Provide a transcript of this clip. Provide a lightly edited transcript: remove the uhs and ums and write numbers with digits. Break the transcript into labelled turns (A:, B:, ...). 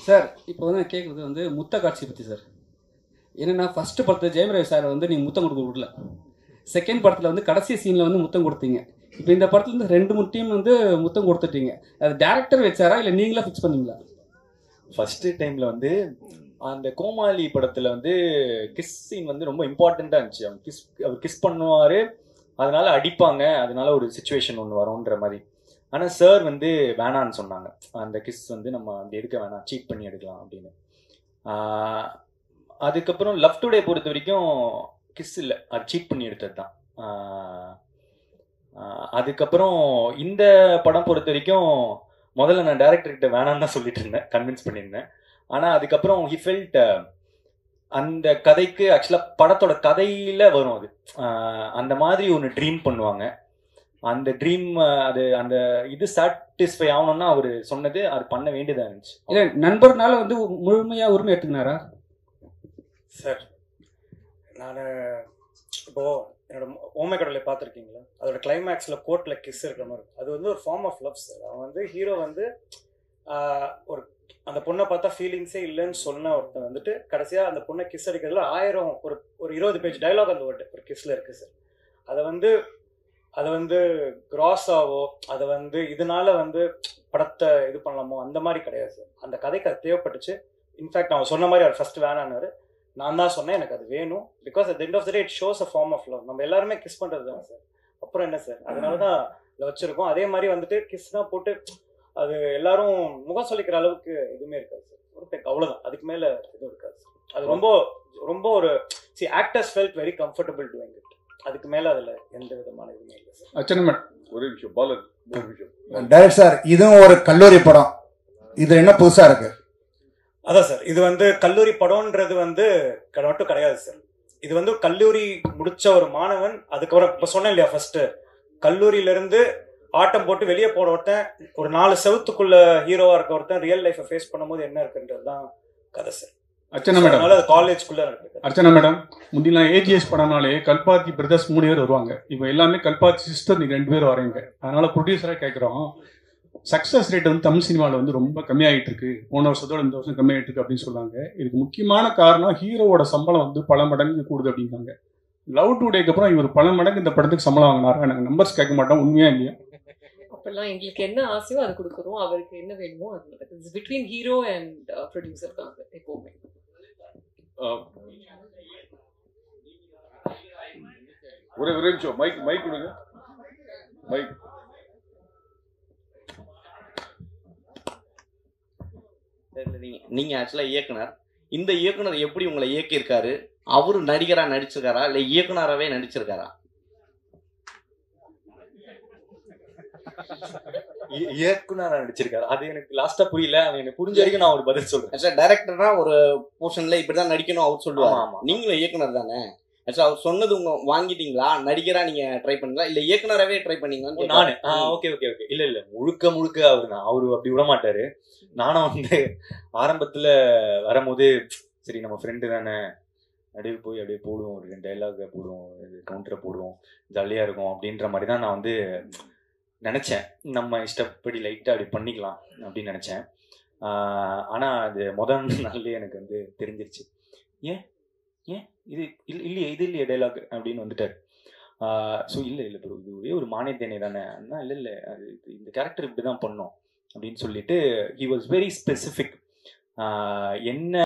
A: Sir இப்போ வந்து நான் கேட்குறது வந்து முத்த காட்சி பற்றி சார். என்னென்னா ஃபஸ்ட்டு படத்தில் ஜெயம் ரவி சார் வந்து நீங்கள் முத்தம் கொடுக்க விடல. செகண்ட் படத்தில் வந்து கடைசி சீனில் வந்து முத்தம் கொடுத்தீங்க. இப்போ இந்த படத்தில் வந்து 2-3 டீம் வந்து முத்தம் கொடுத்துட்டீங்க. அது டேரக்டர் வச்சாரா இல்லை நீங்களா ஃபிக்ஸ் பண்ணீங்களா?
B: ஃபஸ்ட்டு டைமில் வந்து அந்த கோமாளி படத்தில் வந்து கிஸ் சீன் வந்து ரொம்ப இம்பார்ட்டண்ட்டாக இருந்துச்சு. அவர் கிஸ் பண்ணுவார், அதனால அடிப்பாங்க, அதனால ஒரு சுச்சுவேஷன் ஒன்று வரும்ன்ற மாதிரி. ஆனால் சார் வந்து வேணான்னு சொன்னாங்க. அந்த கிஸ் வந்து நம்ம அப்படி எடுக்க வேணாம், சீட் பண்ணி எடுக்கலாம் அப்படின்னு. அதுக்கப்புறம் லவ் டுடே பொறுத்த வரைக்கும் கிஸ் இல்லை, அது சீட் பண்ணி எடுத்தது தான். அதுக்கப்புறம் இந்த படம் பொறுத்த வரைக்கும் முதல்ல நான் டேரக்டர்கிட்ட வேணான்னு தான் சொல்லிட்டு இருந்தேன், கன்வின்ஸ் பண்ணியிருந்தேன். ஆனால் அதுக்கப்புறம் ஹி ஃபெல்ட் அந்த கதைக்கு ஆக்சுவலாக படத்தோட கதையில் வரும் அது. அந்த மாதிரி ஒன்று ட்ரீம் பண்ணுவாங்க. அந்த ட்ரீம் அது அந்த இது சாட்டிஸ்ஃபை ஆகணும்னா அவர் சொன்னது அது பண்ண வேண்டியதாக இருந்துச்சு.
A: இல்லை நண்பர்னால வந்து முழுமையாக உரிமை எடுத்துக்கினாரா
C: சார்? நான் இப்போது என்னோட ஓமை கடலை பார்த்துருக்கீங்களா? அதோட கிளைமேக்ஸில் கோர்ட்டில் கிஸ் இருக்கிற மாதிரி அது வந்து ஒரு ஃபார்ம் ஆஃப் லவ் சார். அவன் வந்து ஹீரோ வந்து ஒரு அந்த பொண்ணை பார்த்தா ஃபீலிங்ஸே இல்லைன்னு சொன்ன ஒருத்தன் வந்துட்டு கடைசியாக அந்த பொண்ணை கிஸ் அடிக்கிறதுல 1000 ஒரு 20 பேஜ் டைலாக் அந்த ஒரு கிஸ்ல இருக்குது சார். அதை வந்து கிராஸாவோ அதை வந்து இதனால வந்து படத்தை இது பண்ணலாமோ அந்த மாதிரி கிடையாது சார். அந்த கதைக்கு அது தேவைப்பட்டுச்சு. இன்ஃபேக்ட் அவன் சொன்ன மாதிரி அவர் ஃபர்ஸ்ட் வேணான்னாரு. நான் தான் சொன்னேன் எனக்கு அது வேணும். Because at the end of the day it shows a form of love. நம்ம எல்லாருமே கிஸ் பண்ணுறது தான் சார். அப்புறம் என்ன சார், அதனால தான் இதை வச்சுருக்கோம். அதே மாதிரி வந்துட்டு கிஸ் தான் போட்டு அது எல்லாரும் முகம் சொல்லிக்கிற அளவுக்கு எதுவுமே இருக்காது சார். ஒரு அவ்வளோதான், அதுக்கு மேலே எதுவும் இருக்காது சார். அது ரொம்ப ரொம்ப ஒரு actors felt very comfortable doing it. அதுக்கு மேலே அதில் எந்த விதமான இதுவுமே இல்லை சார்.
D: அச்சனமன் ஒரு விஷயம் பாலன் ஒரு விஷயம்
E: டைரக்ட் சார், இதுவும் ஒரு கல்லூரி படம், இது என்ன புதுசாக இருக்கு?
C: அதான் சார், இது வந்து கல்லூரி படம்ன்றது வந்து மட்டும் கிடையாது சார். இது வந்து கல்லூரி முடிச்ச ஒரு மாணவன், அதுக்கப்புறம் இப்போ சொன்னேன் இல்லையா, ஃபர்ஸ்ட் கல்லூரியிலேருந்து ஆட்டம் போட்டு வெளியே போன ஒருத்தன், ஒரு 4 செவத்துக்குள்ள ஹீரோவா இருக்க ஒருத்தன் ரியல் லைஃப்பை ஃபேஸ் பண்ணும்போது என்ன இருக்குன்றது தான் கதை சார்.
D: அர்ச்சனா மேடம்,
C: அதனால அது காலேஜ்குள்ள இருக்கு.
D: அர்ச்சனா மேடம், முந்திலாம் ஏஜிஎஸ் படம்னாலே கல்பாத்தி பிரதர்ஸ் 3 பேர் வருவாங்க. இப்போ எல்லாமே கல்பாத்தி சிஸ்டர் நீங்க 2 பேர் வரீங்க. அதனால ப்ரொடியூசராக கேட்குறோம், சக்ஸஸ் ரேட் வந்து தமிழ் சினிமாவில் வந்து ரொம்ப கம்மியாகிட்டு இருக்கு, போன வருஷத்தோட இந்த வருஷம் கம்மியாகிட்டு இருக்கு அப்படின்னு சொல்லுவாங்க. இதுக்கு முக்கியமான காரணம் ஹீரோவோட சம்பளம் வந்து பல மடங்கு கூடுது அப்படிங்காங்க. லவ் டுடேக்கு அப்புறம் இவர் பல மடங்கு இந்த படத்துக்கு சம்பளம் வாங்கினாரா? எனக்கு நம்பர்ஸ் கேட்க மாட்டோம், உண்மையா இல்லையா?
F: அப்பெல்லாம் எங்களுக்கு என்ன ஆசையோ அது கொடுக்குறோம், அவருக்கு என்ன வேணுமோ அது நடக்குது. பிட்வீன் ஹீரோ அண்ட் ப்ரொடியூசர் தான் எப்போவுமே.
D: ஒரே நிமிஷம், மைக் கொடுங்க. மைக்.
G: நீங்க ஆக்சுவலா இயக்குனர், இந்த இயக்குனர் எப்படி உங்களை இயக்கியிருக்காரு? அவரு நடிகரா நடிச்சிருக்காரா இல்ல இயக்குனராகவே நடிச்சிருக்காரா?
B: இயக்குனர் நடிச்சிருக்காரு. அது எனக்கு லாஸ்டா புரியல. அது எனக்கு புரிஞ்ச வரைக்கும் நான் ஒரு பதில் சொல்றேன்.
G: ஆக்சுவலா டைரக்டர்னா ஒரு போர்ஷன்ல இப்படிதான் நடிக்கணும் அவர் சொல்லுவாங்க.
B: ஆமா,
G: நீங்களும் இயக்குனர் தானே. ஆக்சுவலா அவர் சொன்னது உங்க வாங்கிட்டீங்களா? நடிகரா நீங்க ட்ரை பண்ணீங்களா இல்ல இயக்குனராகவே ட்ரை பண்ணீங்களா?
B: நானு ஓகே இல்ல முழுக்க அவரு தான். அவரு அப்படி விட மாட்டாரு. நானும் வந்து ஆரம்பத்துல வரும்போது சரி நம்ம ஃப்ரெண்டு தானே, அப்படியே போய் அப்படியே போடுவோம், ஒரு 2 டைலாக் போடுவோம், கவுண்டரை போடுவோம், ஜாலியா இருக்கும் அப்படின்ற மாதிரி தான் நான் வந்து நினைச்சேன். நம்ம இஷ்டப்படி லைட்டா அப்படி பண்ணிக்கலாம் அப்படின்னு நினைச்சேன். ஆனா அது முதல் நாள்லயே எனக்கு வந்து தெரிஞ்சிருச்சு. ஏன் இது இல்லையே டைலாக் அப்படின்னு வந்துட்டாரு. ஸோ இல்லை ப்ரோ, இது ஒரே ஒரு மானியத்தேனே தானே. இல்லை அது இந்த கேரக்டர் இப்படி தான் பண்ணோம் அப்படின்னு சொல்லிட்டு ஹி வாஸ் வெரி ஸ்பெசிஃபிக். என்ன